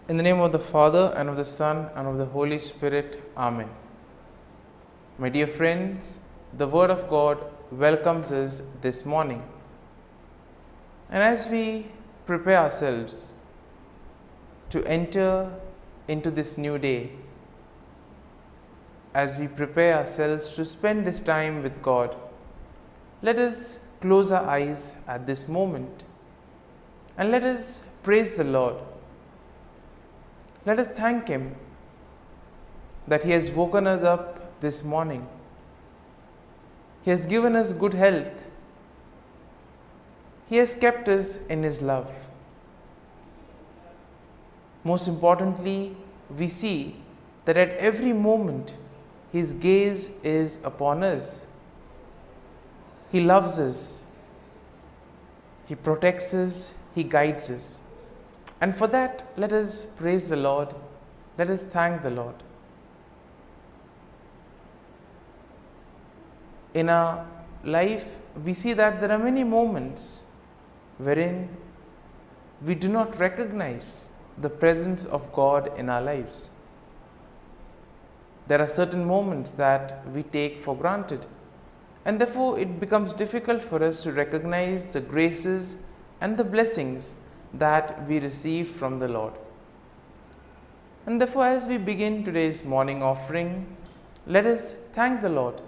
In the name of the Father, and of the Son, and of the Holy Spirit. Amen. My dear friends, the Word of God welcomes us this morning. And as we prepare ourselves to enter into this new day, as we prepare ourselves to spend this time with God, let us close our eyes at this moment and let us praise the Lord. Let us thank Him that He has woken us up this morning. He has given us good health. He has kept us in His love. Most importantly, we see that at every moment His gaze is upon us. He loves us. He protects us. He guides us. And for that, let us praise the Lord. Let us thank the Lord. In our life, we see that there are many moments wherein we do not recognize the presence of God in our lives. There are certain moments that we take for granted, and therefore it becomes difficult for us to recognize the graces and the blessings that we receive from the Lord. And therefore, as we begin today's morning offering, let us thank the Lord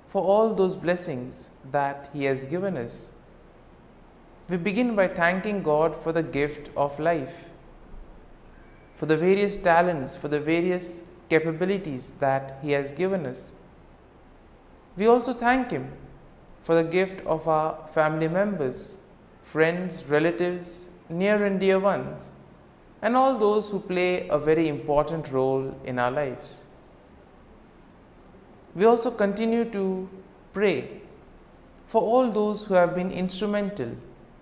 for all those blessings that He has given us. We begin by thanking God for the gift of life, for the various talents, for the various capabilities that He has given us. We also thank Him for the gift of our family members, friends, relatives, near and dear ones, and all those who play a very important role in our lives. We also continue to pray for all those who have been instrumental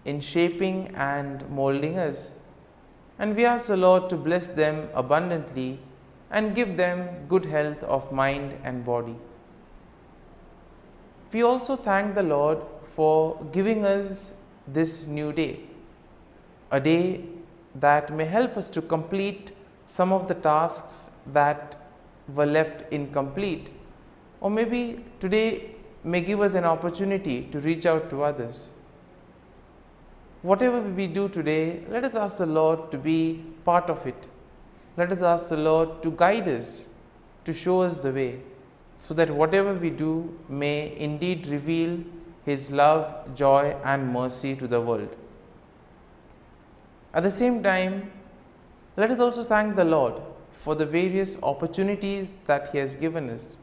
in shaping and molding us, and we ask the Lord to bless them abundantly and give them good health of mind and body. We also thank the Lord for giving us this new day, a day that may help us to complete some of the tasks that were left incomplete, or maybe today may give us an opportunity to reach out to others. Whatever we do today, let us ask the Lord to be part of it. Let us ask the Lord to guide us, to show us the way, so that whatever we do may indeed reveal His love, joy, and mercy to the world. At the same time, let us also thank the Lord for the various opportunities that He has given us,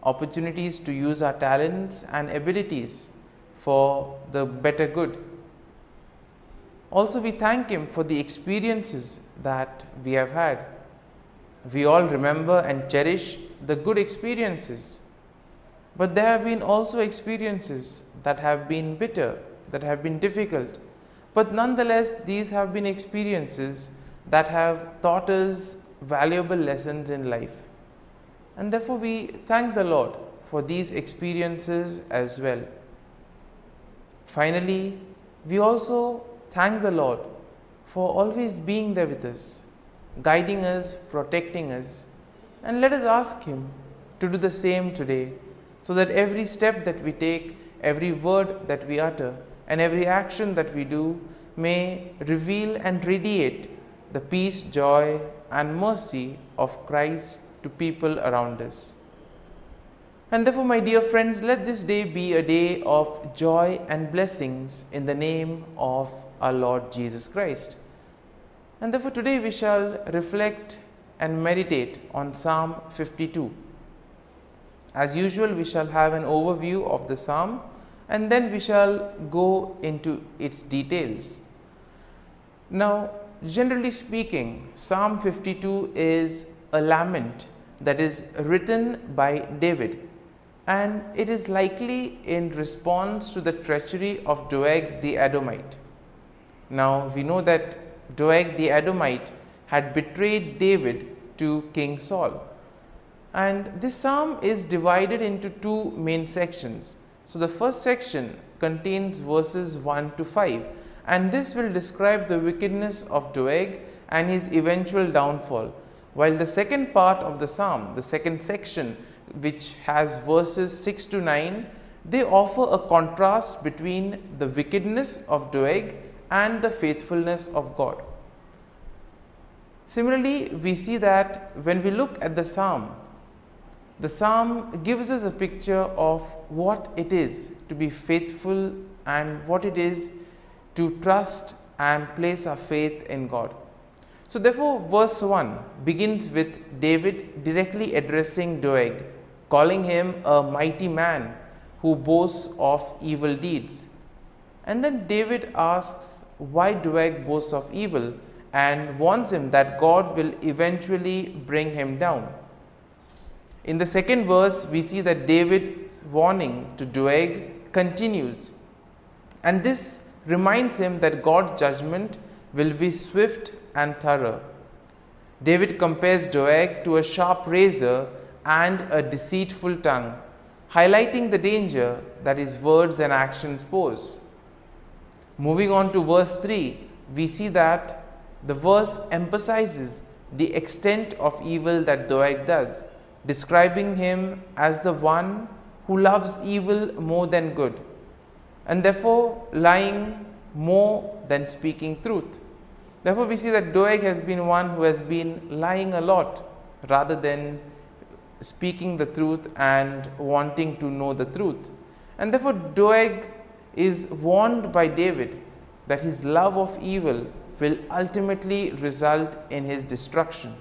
opportunities to use our talents and abilities for the better good. Also, we thank Him for the experiences that we have had. We all remember and cherish the good experiences, but there have been also experiences that have been bitter, that have been difficult. But nonetheless, these have been experiences that have taught us valuable lessons in life. And therefore, we thank the Lord for these experiences as well. Finally, we also thank the Lord for always being there with us, guiding us, protecting us. And let us ask Him to do the same today, so that every step that we take, every word that we utter, and every action that we do may reveal and radiate the peace, joy, and mercy of Christ to people around us. And therefore, my dear friends, let this day be a day of joy and blessings in the name of our Lord Jesus Christ. And therefore, today we shall reflect and meditate on Psalm 52. As usual, we shall have an overview of the psalm, and then we shall go into its details. Now, generally speaking, Psalm 52 is a lament that is written by David, and it is likely in response to the treachery of Doeg the Edomite. Now, we know that Doeg the Edomite had betrayed David to King Saul, and this psalm is divided into two main sections. So, the first section contains verses 1 to 5, and this will describe the wickedness of Doeg and his eventual downfall. While the second part of the psalm, the second section, which has verses 6 to 9, they offer a contrast between the wickedness of Doeg and the faithfulness of God. Similarly, we see that when we look at the psalm gives us a picture of what it is to be faithful and what it is to trust and place our faith in God. So therefore, verse 1 begins with David directly addressing Doeg, calling him a mighty man who boasts of evil deeds. And then David asks why Doeg boasts of evil and warns him that God will eventually bring him down. In the second verse, we see that David's warning to Doeg continues, and this reminds him that God's judgment will be swift and thorough. David compares Doeg to a sharp razor and a deceitful tongue, highlighting the danger that his words and actions pose. Moving on to verse 3, we see that the verse emphasizes the extent of evil that Doeg does, describing him as the one who loves evil more than good, and therefore lying more than speaking truth. Therefore, we see that Doeg has been one who has been lying a lot rather than speaking the truth and wanting to know the truth. And therefore, Doeg is warned by David that his love of evil will ultimately result in his destruction.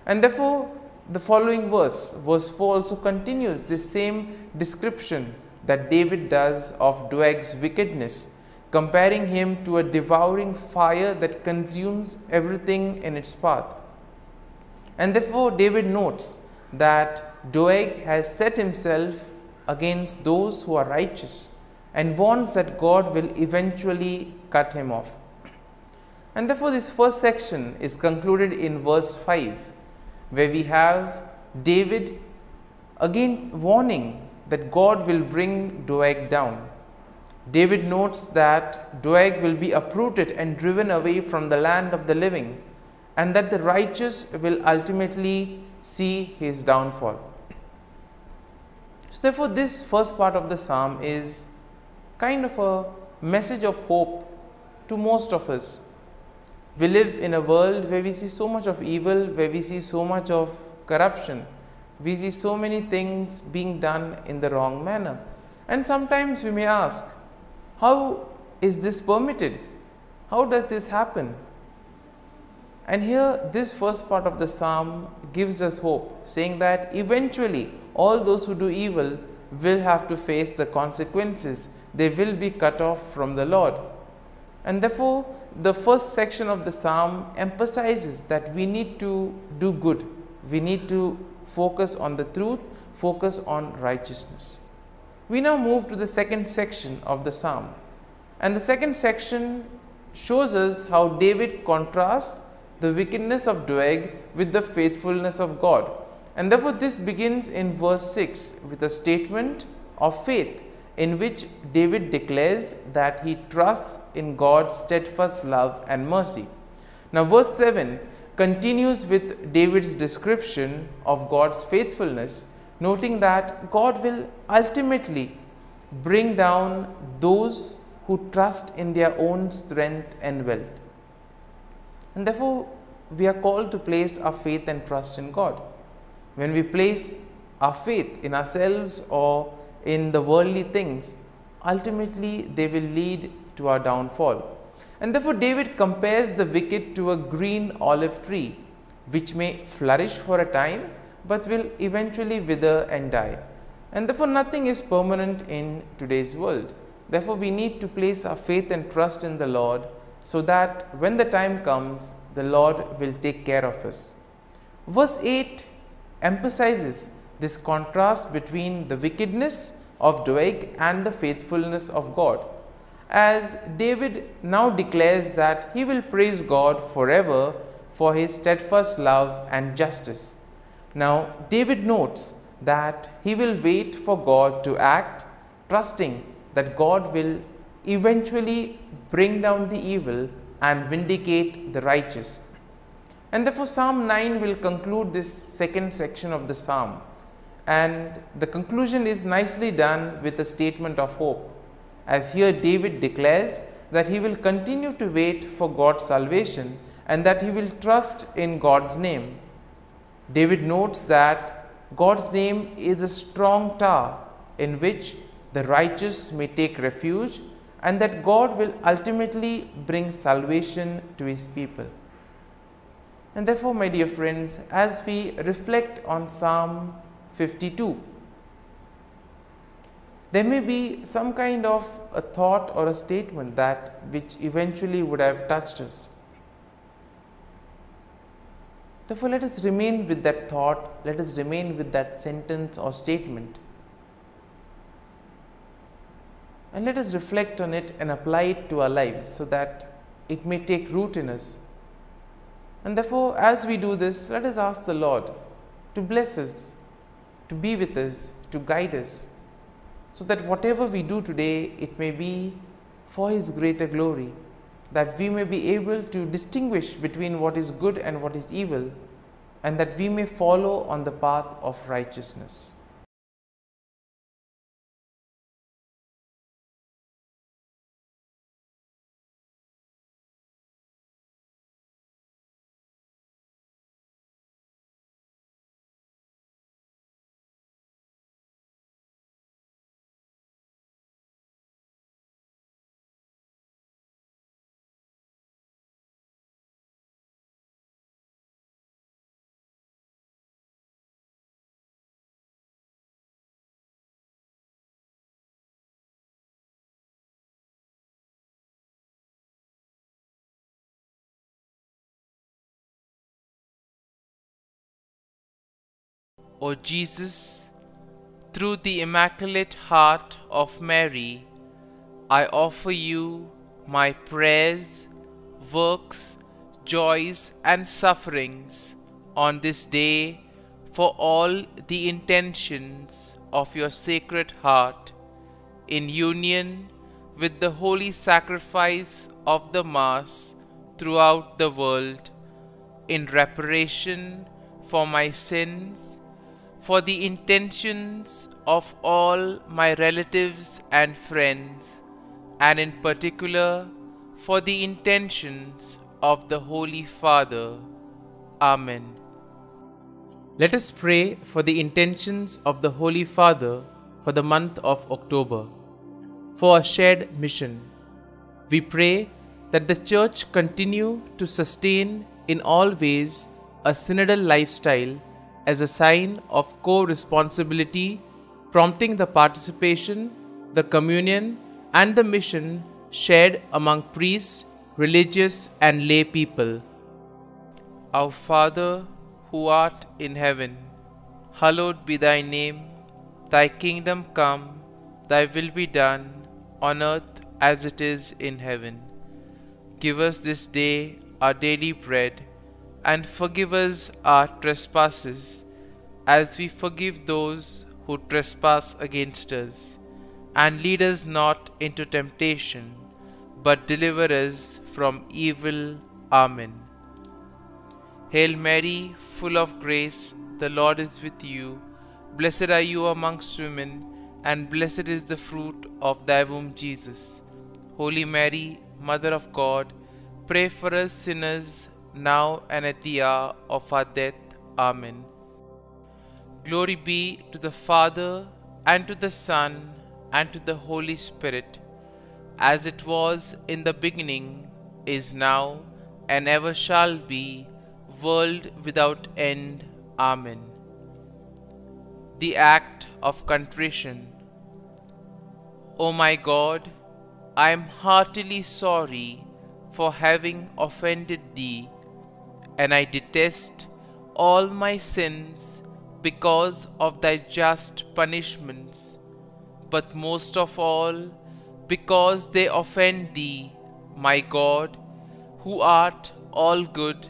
And therefore, the following verse 4 also continues this same description that David does of Doeg's wickedness, comparing him to a devouring fire that consumes everything in its path. And therefore, David notes that Doeg has set himself against those who are righteous and warns that God will eventually cut him off. And therefore, this first section is concluded in verse 5, where we have David again warning that God will bring Doeg down. David notes that Doeg will be uprooted and driven away from the land of the living, and that the righteous will ultimately see his downfall. So therefore, this first part of the psalm is kind of a message of hope to most of us. We live in a world where we see so much of evil, where we see so much of corruption. We see so many things being done in the wrong manner. And sometimes we may ask, how is this permitted? How does this happen? And here, this first part of the psalm gives us hope, saying that eventually all those who do evil will have to face the consequences. They will be cut off from the Lord. And therefore, the first section of the psalm emphasizes that we need to do good. We need to focus on the truth, focus on righteousness. We now move to the second section of the psalm. And the second section shows us how David contrasts the wickedness of Doeg with the faithfulness of God. And therefore, this begins in verse 6 with a statement of faith, in which David declares that he trusts in God's steadfast love and mercy. Now, verse 7 continues with David's description of God's faithfulness, noting that God will ultimately bring down those who trust in their own strength and wealth. And therefore, we are called to place our faith and trust in God. When we place our faith in ourselves or in the worldly things, ultimately they will lead to our downfall. And therefore, David compares the wicked to a green olive tree, which may flourish for a time, but will eventually wither and die. And therefore, nothing is permanent in today's world. Therefore, we need to place our faith and trust in the Lord, so that when the time comes, the Lord will take care of us. Verse 8 emphasizes this contrast between the wickedness of Doeg and the faithfulness of God, as David now declares that he will praise God forever for his steadfast love and justice. Now, David notes that he will wait for God to act, trusting that God will eventually bring down the evil and vindicate the righteous. And therefore Psalm 9 will conclude this second section of the psalm, and the conclusion is nicely done with a statement of hope, as here David declares that he will continue to wait for God's salvation and that he will trust in God's name. David notes that God's name is a strong tower in which the righteous may take refuge, and that God will ultimately bring salvation to his people. And therefore, my dear friends, as we reflect on Psalm 52, there may be some kind of a thought or a statement that which eventually would have touched us. Therefore, let us remain with that thought, let us remain with that sentence or statement, and let us reflect on it and apply it to our lives so that it may take root in us. And therefore, as we do this, let us ask the Lord to bless us, to be with us, to guide us, so that whatever we do today, it may be for His greater glory, that we may be able to distinguish between what is good and what is evil, and that we may follow on the path of righteousness. O Jesus, through the Immaculate Heart of Mary, I offer you my prayers, works, joys and sufferings on this day for all the intentions of your Sacred Heart, in union with the holy sacrifice of the Mass throughout the world, in reparation for my sins, for the intentions of all my relatives and friends, and in particular for the intentions of the Holy Father. Amen. Let us pray for the intentions of the Holy Father for the month of October. For a shared mission, we pray that the Church continue to sustain in all ways a synodal lifestyle as a sign of co-responsibility, prompting the participation, the communion and the mission shared among priests, religious and lay people. Our Father, who art in heaven, hallowed be thy name. Thy kingdom come, thy will be done, on earth as it is in heaven. Give us this day our daily bread, and forgive us our trespasses, as we forgive those who trespass against us. And lead us not into temptation, but deliver us from evil. Amen. Hail Mary, full of grace, the Lord is with you. Blessed are you amongst women, and blessed is the fruit of thy womb, Jesus. Holy Mary, Mother of God, pray for us sinners, now and at the hour of our death. Amen. Glory be to the Father, and to the Son, and to the Holy Spirit, as it was in the beginning, is now, and ever shall be, world without end. Amen. The Act of Contrition. O my God, I am heartily sorry for having offended Thee, and I detest all my sins because of Thy just punishments, but most of all because they offend Thee, my God, who art all good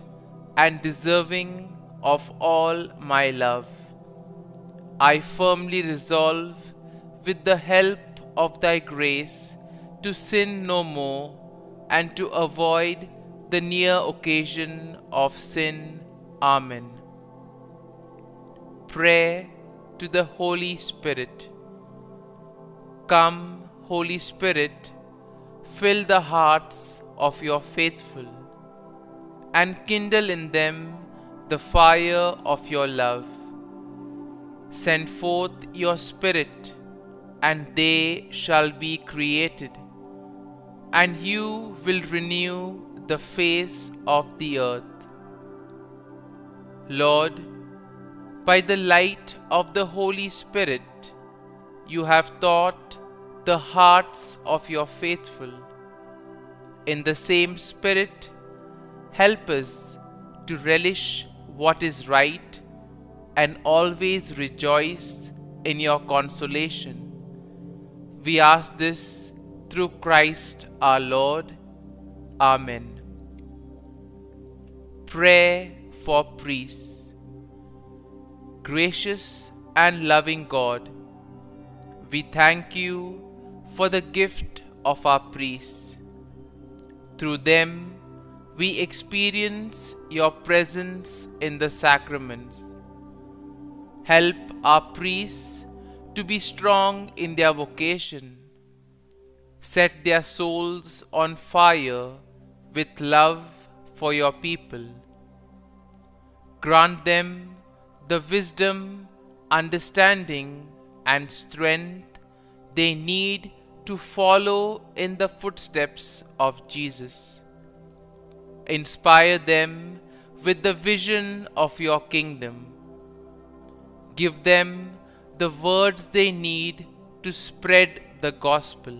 and deserving of all my love. I firmly resolve, with the help of Thy grace, to sin no more, and to avoid the near occasion of sin. Amen. Prayer to the Holy Spirit. Come, Holy Spirit, fill the hearts of your faithful, and kindle in them the fire of your love. Send forth your Spirit, and they shall be created, and you will renew the face of the earth. Lord, by the light of the Holy Spirit, you have taught the hearts of your faithful. In the same Spirit, help us to relish what is right and always rejoice in your consolation. We ask this through Christ our Lord. Amen. Prayer for priests. Gracious and loving God, we thank you for the gift of our priests. Through them, we experience your presence in the sacraments. Help our priests to be strong in their vocation. Set their souls on fire with love for your people. Grant them the wisdom, understanding, and strength they need to follow in the footsteps of Jesus. Inspire them with the vision of your kingdom. Give them the words they need to spread the gospel.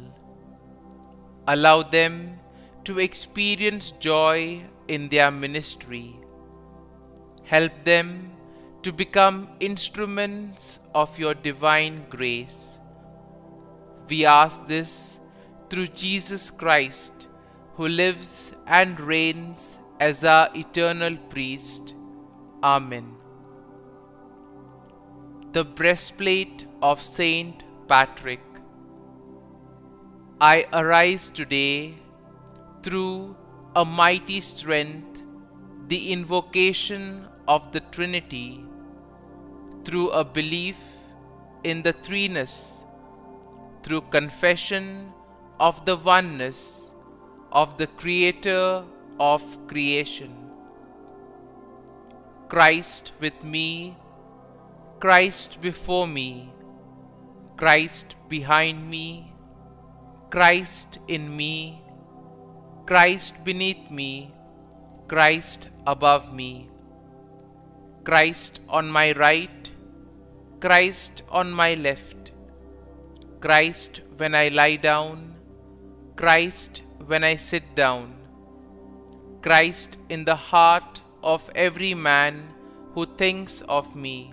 Allow them to experience joy in their ministry. Help them to become instruments of your divine grace. We ask this through Jesus Christ, who lives and reigns as our eternal priest. Amen. The breastplate of Saint Patrick. I arise today through a mighty strength, the invocation of the Trinity, through a belief in the threeness, through confession of the oneness of the Creator of creation. Christ with me, Christ before me, Christ behind me, Christ in me, Christ beneath me, Christ above me, Christ on my right, Christ on my left, Christ when I lie down, Christ when I sit down, Christ in the heart of every man who thinks of me,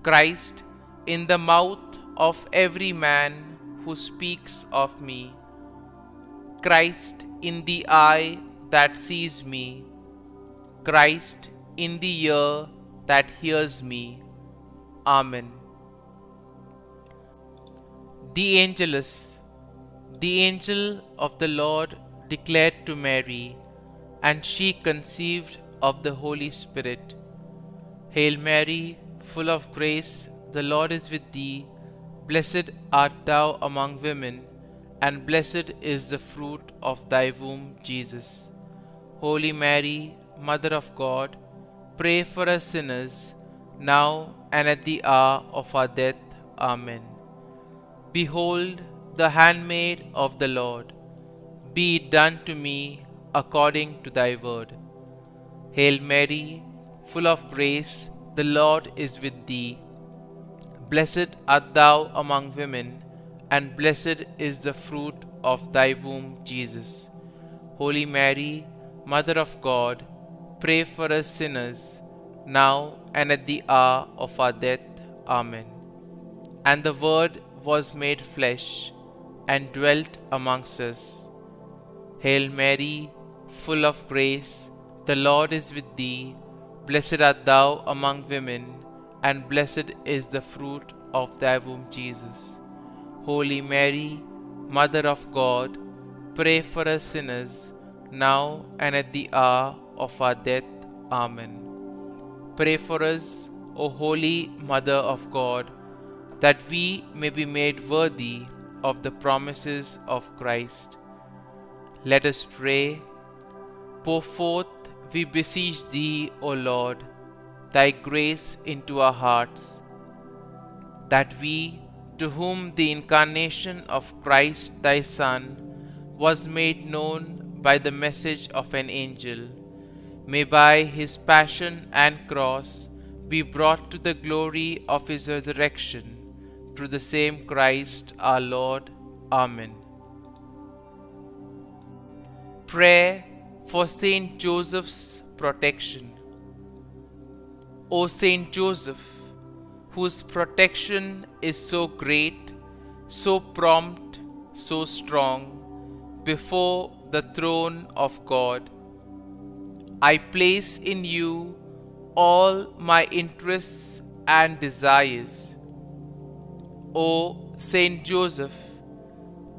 Christ in the mouth of every man who speaks of me, Christ in the eye that sees me, Christ in the ear that hears me. Amen. The Angelus. The angel of the Lord declared to Mary, and she conceived of the Holy Spirit. Hail Mary, full of grace, the Lord is with thee. Blessed art thou among women, and blessed is the fruit of thy womb, Jesus. Holy Mary, Mother of God, pray for us sinners, now and at the hour of our death. Amen. Behold, the handmaid of the Lord, be it done to me according to thy word. Hail Mary, full of grace, the Lord is with thee. Blessed art thou among women, and blessed is the fruit of thy womb, Jesus. Holy Mary, Mother of God, pray for us sinners, now and at the hour of our death. Amen. And the Word was made flesh, and dwelt amongst us. Hail Mary, full of grace, the Lord is with thee. Blessed art thou among women, and blessed is the fruit of thy womb, Jesus. Holy Mary, Mother of God, pray for us sinners, now and at the hour of our death. Amen. Pray for us, O Holy Mother of God, that we may be made worthy of the promises of Christ. Let us pray. Pour forth, we beseech Thee, O Lord, Thy grace into our hearts, that we, to whom the incarnation of Christ Thy Son was made known by the message of an angel, may by His passion and cross be brought to the glory of His resurrection, through the same Christ our Lord. Amen. Prayer for Saint Joseph's protection. O Saint Joseph, whose protection is so great, so prompt, so strong, before the throne of God, I place in you all my interests and desires. O Saint Joseph,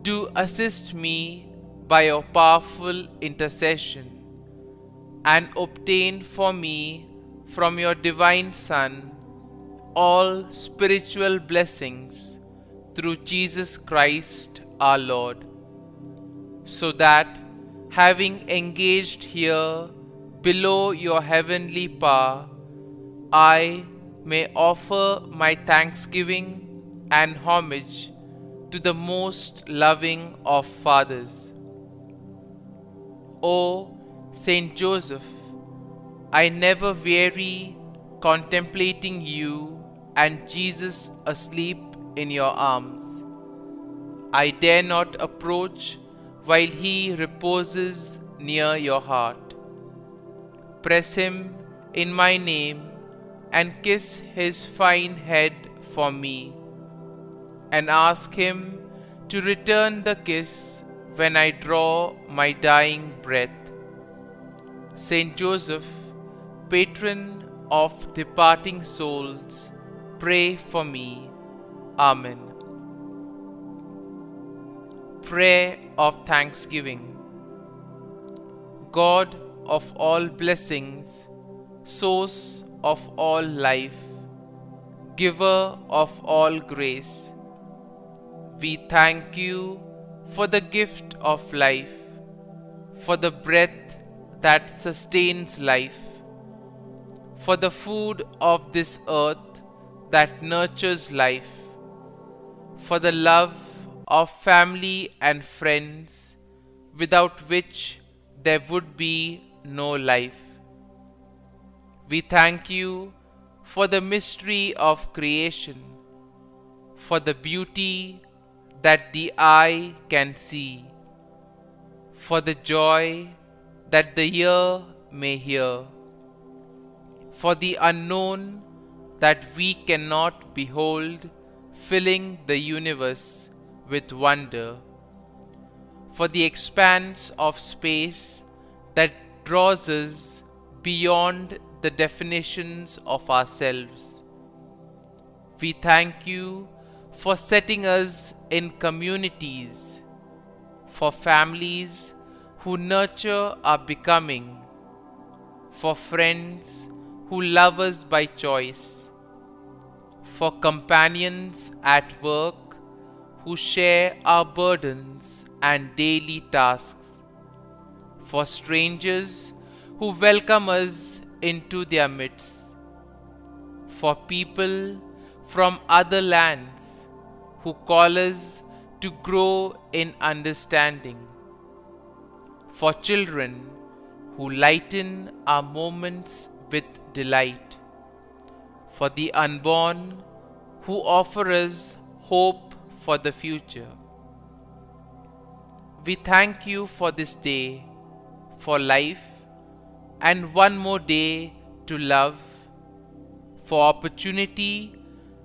do assist me by your powerful intercession, and obtain for me from your divine Son all spiritual blessings through Jesus Christ our Lord, so that, having engaged here below your heavenly power, I may offer my thanksgiving and homage to the most loving of fathers. O Saint Joseph, I never weary contemplating you and Jesus asleep in your arms. I dare not approach while he reposes near your heart. Press him in my name and kiss his fine head for me, and ask him to return the kiss when I draw my dying breath. Saint Joseph, patron of departing souls, pray for me. Amen. Prayer of Thanksgiving. God of all blessings, source of all life, giver of all grace, we thank you for the gift of life, for the breath that sustains life, for the food of this earth that nurtures life, for the love of family and friends, without which there would be no life. We thank you for the mystery of creation, for the beauty that the eye can see, for the joy that the ear may hear, for the unknown that we cannot behold, filling the universe with wonder, for the expanse of space that draws us beyond the definitions of ourselves. We thank you for setting us in communities, for families who nurture our becoming, for friends who love us by choice, for companions at work who share our burdens and daily tasks, for strangers who welcome us into their midst, for people from other lands who call us to grow in understanding, for children who lighten our moments with delight, for the unborn who offer us hope for the future. We thank you for this day, for life, and one more day to love, for opportunity,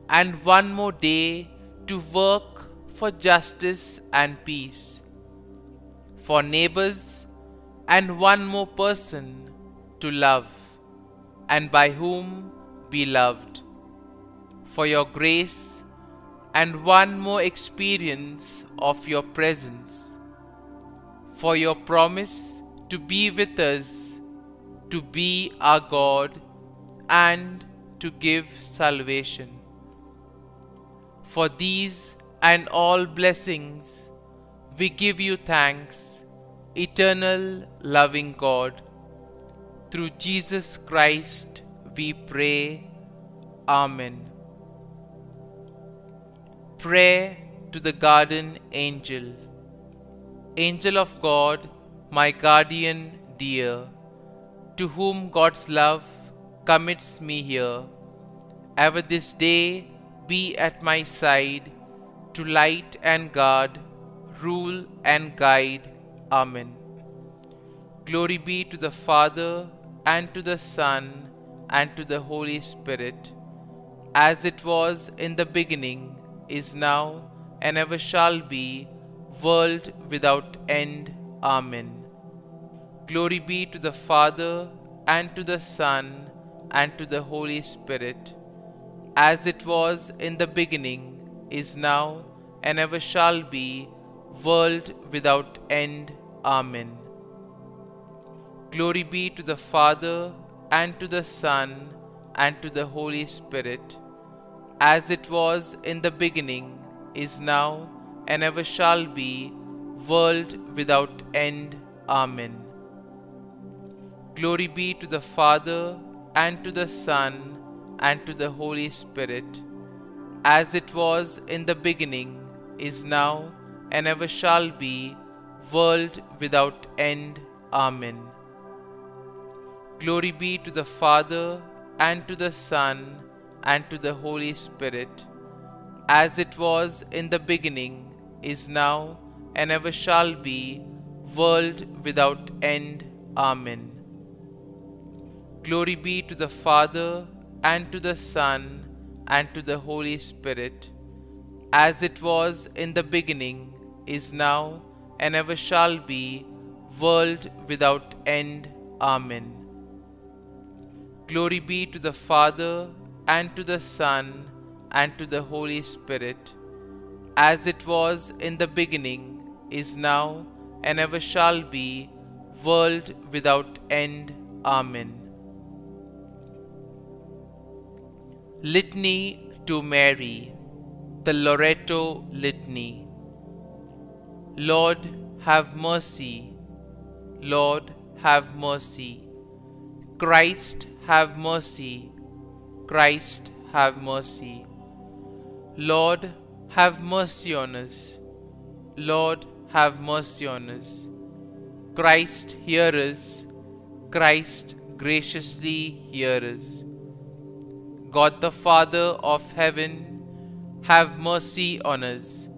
and one more day to work for justice and peace, for neighbors, and one more person to love, and by whom be loved, for your grace, and one more experience of your presence, for your promise to be with us, to be our God, and to give salvation. For these and all blessings, we give you thanks, eternal loving God. Through Jesus Christ we pray. Amen. Prayer to the Garden Angel. Angel of God, my guardian dear, to whom God's love commits me here, ever this day be at my side, to light and guard, rule and guide. Amen. Glory be to the Father, and to the Son, and to the Holy Spirit, as it was in the beginning, is now, and ever shall be, world without end. Amen. Glory be to the Father, and to the Son, and to the Holy Spirit, as it was in the beginning, is now, and ever shall be, world without end. Amen. Glory be to the Father, and to the Son, and to the Holy Spirit, as it was in the beginning, is now, and ever shall be, world without end. Amen. Glory be to the Father, and to the Son, and to the Holy Spirit, as it was in the beginning, is now, and ever shall be, world without end. Amen. Glory be to the Father, and to the Son, and to the Holy Spirit, as it was in the beginning, is now, and ever shall be, world without end. Amen. Glory be to the Father, and to the Son, and to the Holy Spirit, as it was in the beginning, is now, and ever shall be, world without end. Amen. Glory be to the Father, and to the Son, and to the Holy Spirit, as it was in the beginning, is now, and ever shall be, world without end. Amen. Litany to Mary, the Loreto Litany. Lord, have mercy. Lord, have mercy. Christ, have mercy. Christ, have mercy. Lord, have mercy on us. Lord, have mercy on us. Christ, hear us. Christ, graciously hear us. God the Father of heaven, have mercy on us.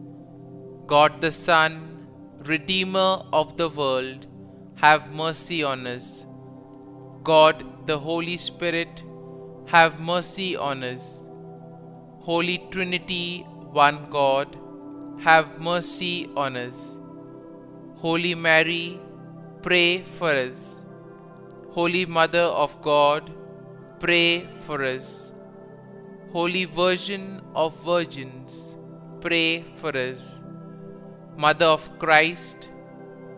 God the Son, Redeemer of the world, have mercy on us. God the Holy Spirit, have mercy on us. Holy Trinity, one God, have mercy on us. Holy Mary, pray for us. Holy Mother of God, pray for us. Holy Virgin of Virgins, pray for us. Mother of Christ,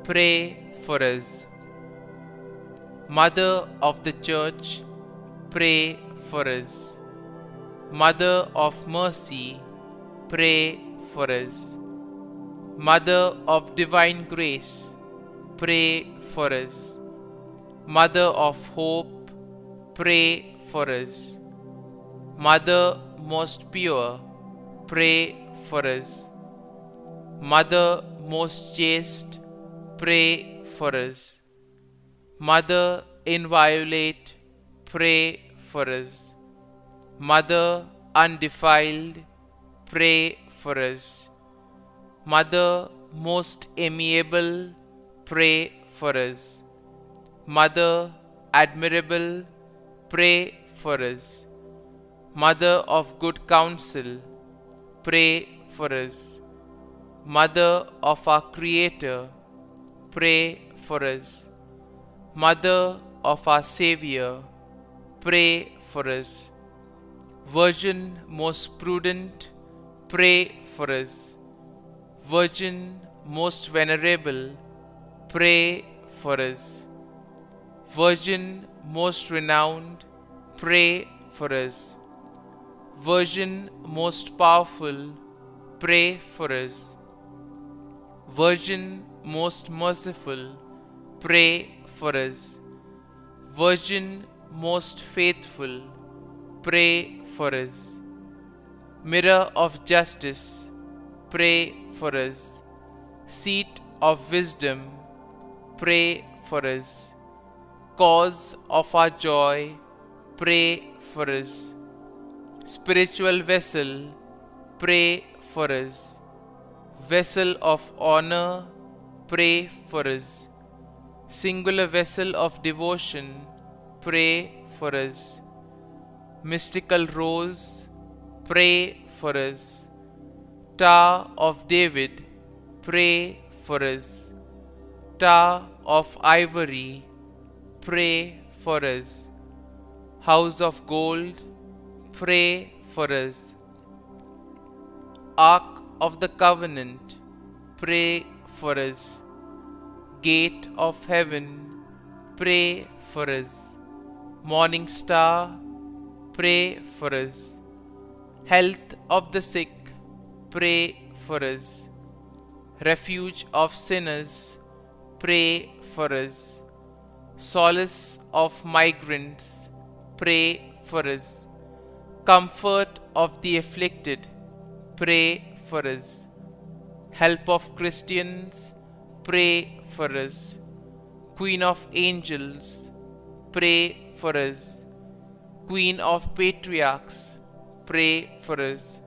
pray for us. Mother of the Church, pray for us. Mother of Mercy, pray for us. Mother of Divine Grace, pray for us. Mother of Hope, pray for us. Mother most pure, pray for us. Mother most chaste, pray for us. Mother inviolate, pray for us. Mother undefiled, pray for us. Mother most amiable, pray for us. Mother admirable, pray for us. Mother of good counsel, pray for us. Mother of our Creator, pray for us. Mother of our Savior, pray for us. Virgin most prudent, pray for us. Virgin most venerable, pray for us. Virgin most renowned, pray for us. Virgin most powerful, pray for us. Virgin most merciful, pray for us. Virgin most faithful, pray for us. Mirror of justice, pray for us. Seat of wisdom, pray for us. Cause of our joy, pray for us. Spiritual vessel, pray for us. Vessel of honor, pray for us. Singular vessel of devotion, pray for us. Mystical rose, pray for us. Tower of David, pray for us. Tower of ivory, pray for us. House of gold, pray for us. Ark of the covenant, pray for us. Gate of heaven, pray for us. Morning star, pray for us. Health of the sick, pray for us. Refuge of sinners, pray for us. Solace of migrants, pray for us. Comfort of the afflicted, pray for us. Help of Christians, pray for us. Queen of angels, pray for us. Queen of patriarchs, pray for us.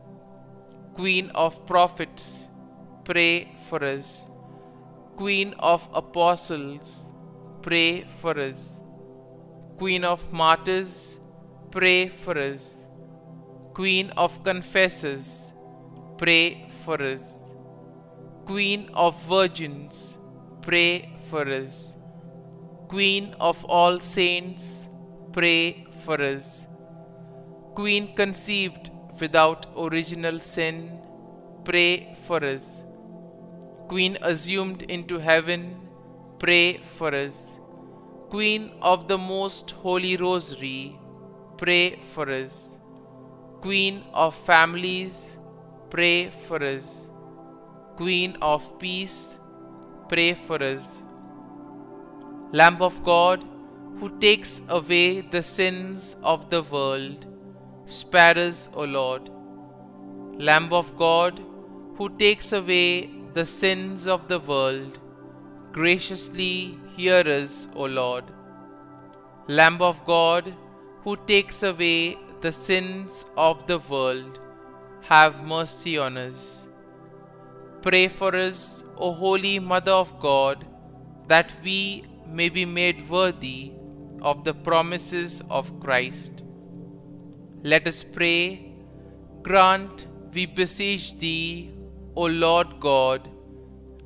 Queen of prophets, pray for us. Queen of apostles, pray for us. Queen of martyrs, pray for us. Queen of confessors, pray for us. Queen of virgins, pray for us. Queen of all saints, pray for us. Queen conceived without original sin, pray for us. Queen assumed into heaven, pray for us. Queen of the most holy rosary, pray for us. Queen of families, pray for us. Queen of peace, pray for us. Lamb of God, who takes away the sins of the world, spare us, O Lord. Lamb of God, who takes away the sins of the world, graciously hear us, O Lord. Lamb of God, who takes away the sins of the world, have mercy on us. Pray for us, O Holy Mother of God, that we may be made worthy of the promises of Christ. Let us pray. Grant, we beseech Thee, O Lord God,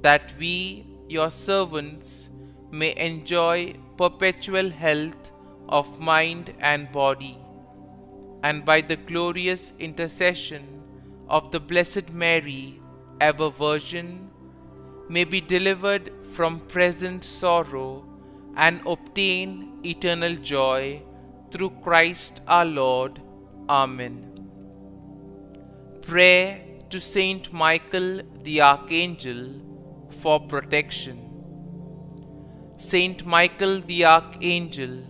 that we, Your servants, may enjoy perpetual health of mind and body, and by the glorious intercession of the Blessed Mary, ever Virgin, may be delivered from present sorrow and obtain eternal joy through Christ our Lord. Amen. Prayer to Saint Michael the Archangel for protection. Saint Michael the Archangel,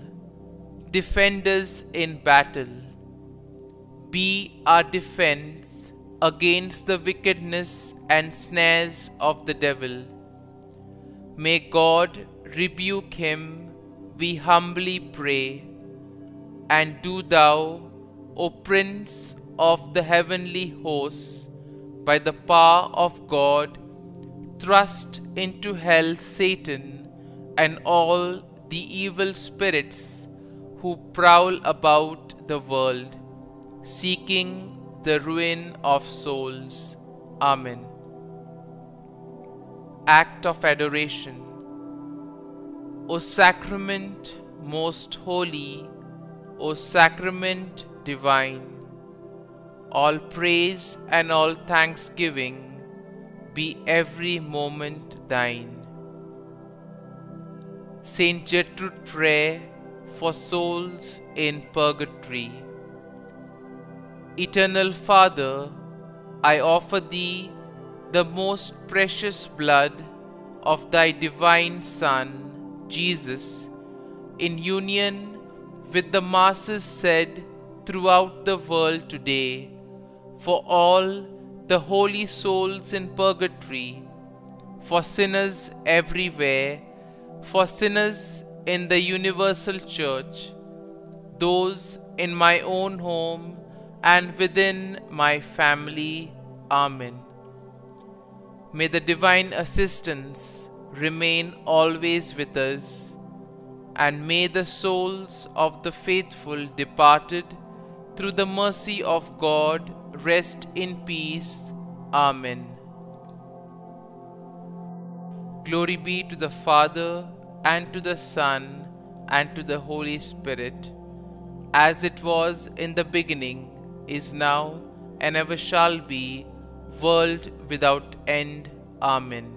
defend us in battle. Be our defense against the wickedness and snares of the devil. May God rebuke him, we humbly pray. And do Thou, O Prince of the heavenly hosts, by the power of God, thrust into hell Satan and all the evil spirits who prowl about the world, seeking the ruin of souls. Amen. Act of Adoration. O Sacrament most holy, O Sacrament divine, all praise and all thanksgiving be every moment Thine. Saint Gertrude, pray for souls in purgatory. Eternal Father, I offer Thee the most precious blood of Thy divine Son, Jesus, in union with the masses said throughout the world today, for all the holy souls in purgatory, for sinners everywhere, for sinners in the universal church, those in my own home and within my family. Amen. May the divine assistance remain always with us, and may the souls of the faithful departed through the mercy of God rest in peace. Amen. Glory be to the Father, and to the Son, and to the Holy Spirit, as it was in the beginning, is now, and ever shall be, world without end. Amen.